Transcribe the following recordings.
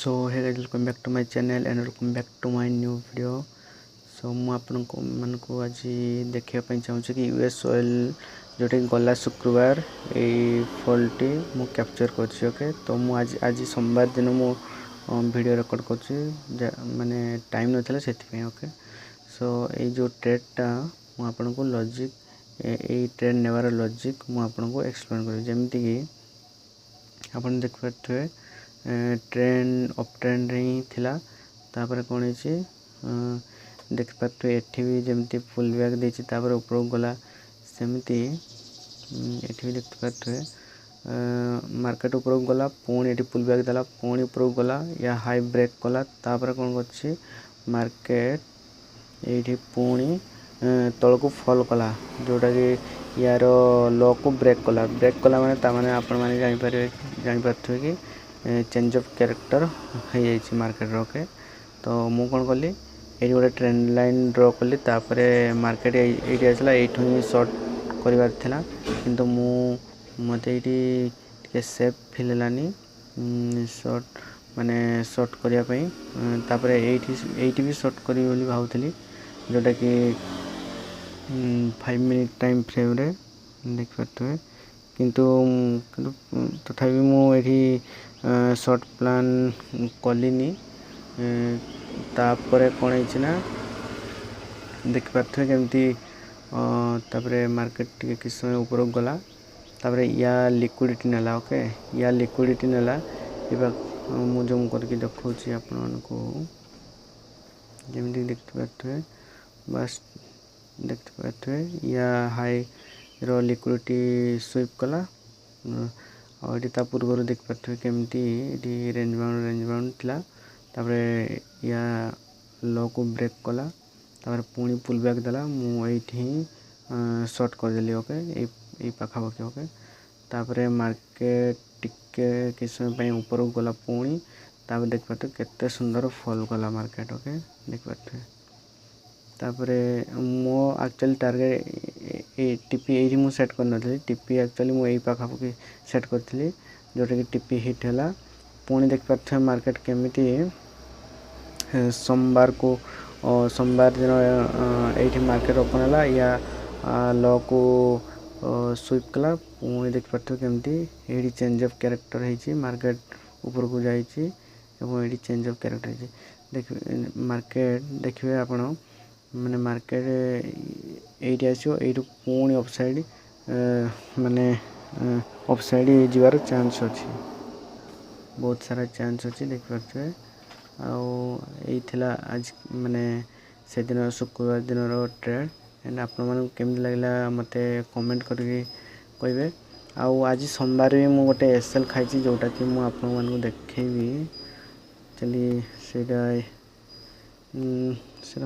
So hey guys, welcome back to my channel and welcome back to my new video. So ମୁଁ ଆପଣଙ୍କୁ ମାନଙ୍କୁ ଆଜି ଦେଖିବା ପାଇଁ ଚାହୁଁଛି କି यूएस ऑयल जोटे गला शुक्रवार एई फॉल्टी ମୁଁ କ୍ୟାପଚର କରିଛି। ओके तो ମୁଁ आज सोमवार दिन ମୁଁ वीडियो रिकॉर्ड करछि माने टाइम नथला सेति ओके सो ए जो ट्रेडटा ମୁଁ आपनको लॉजिक ए ट्रेड नेवार लॉजिक ମୁଁ आपनको एक्सप्लेन करि जेमति कि आपण देख पाथ्वे ट्रेंड अप ट्रेंड ही थिला तापर कोन हिची देख पाथ्वे एठी भी जेमति फुल बैक देछि तापर ऊपर गला सेमति एठी भी देख पाथ्वे मार्केट ऊपर गला पुणी एठी फुल बैक देला पुणी ऊपर गला या हाई ब्रेक कला तापर कोन करछि मार्केट एठी पुणी तळ को फॉल कला जोटा कि यार लो को ब्रेक कला माने ता माने आपण माने जानि पाथ्वे कि चेंज ऑफ कैरेक्टर है जाइछि मार्केट रोके तो मु कोन करली एठी गोटे ट्रेंड लाइन ड्रॉ करली तापरे मार्केट एठी आसला एठु ही शॉर्ट करिवार थिला किंतु मु मते एठी टिके सेफ फील लानी शॉर्ट माने शॉर्ट करिया पई तापरे एठी भी शॉर्ट करी बोली भाउथली जोटा कि 5 मिनिट टाइम फ्रेम रे देख पाथवे किंतु तथापि मु एठी शॉर्ट प्लान कलिनी तापरे कोन हिची ना देख पाथवे केमती तापरे मार्केट टिके किस समय ऊपर गला तापरे या लिक्विडिटी नेला ओके या लिक्विडिटी नेला एबा मु जम करके देखौची आपन मानको जेमती देख पाथवे बस देख पाथवे या हाई रो लिक्विडिटी स्वीप कला और एटी ता पूर्व देख पाथवे केमती एटी रेंज बाउंड थिला तापरे या लो को ब्रेक कला तापरे पुणी पुल बैक देला मु एठी शॉर्ट कर देली ओके ए पाखा पाखे ओके तापरे मार्केट टिके किस समय पई ऊपर गला पुणी तापरे देख पाथवे केते सुंदर फॉल कला मार्केट ओके देख पाथवे तापरे मो एक्चुअली टारगेट ए टीपी एही मु सेट कर नथली टीपी एक्चुअली मु एही पाखा पाखी सेट करथली जोटा कि टीपी हिट हैला पुणी देख पाथ्वे मार्केट केमिति सोमवार दिन एठी मार्केट ओपन हैला या लो को स्वीप कला पुणी देख पाथ्वे केमिति एठी चेंज ऑफ कैरेक्टर हेची मार्केट ऊपर को जाईची एवं एठी चेंज ऑफ कैरेक्टर हेची देख मार्केट देखिबे आपण माने मार्केट एठी आछो एठु पुणी अपसाइड माने अपसाइड जीवार चांस अछि बहुत सारा चांस अछि देख पाछे आ एई थिला आज माने से दिन शुक्रवार दिन रो ट्रेड एंड आपन मन केम लागला मते कमेंट करके कहबे आ आज सोमवार भी मु गोटे एसएल खाइछि जोटा कि मु आपन मन को देखैबी चली सेटा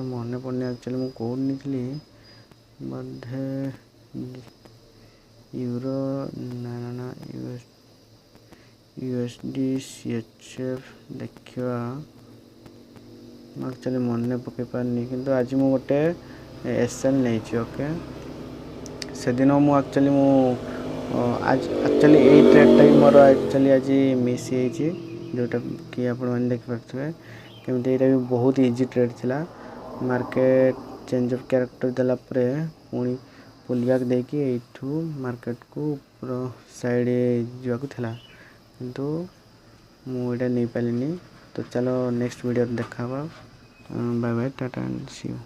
मने पड़ने एक्चुअली मु कोड निकली बधे यूरो ना यूएसडी सीएचएफ देखिवा एक्चुअली मने पके पारनी किंतु आज मु गोटे एसएल नैछि ओके से दिन मु एक्चुअली आज एक्चुअली ए ट्रेड टाइम मोर एक्चुअली आज मिस हेछि जोटा कि आपण मन देख पाथवे केमते एटा भी बहुत इजी ट्रेड थिला मार्केट चेंज ऑफ कैरेक्टर देला परे पुणी पुल बैक देकी एठू मार्केट को पूरा साइड जीवा को थिला किंतु मु एटा नै पालिनी तो चलो नेक्स्ट वीडियो देखाबा bye bye tata and see you.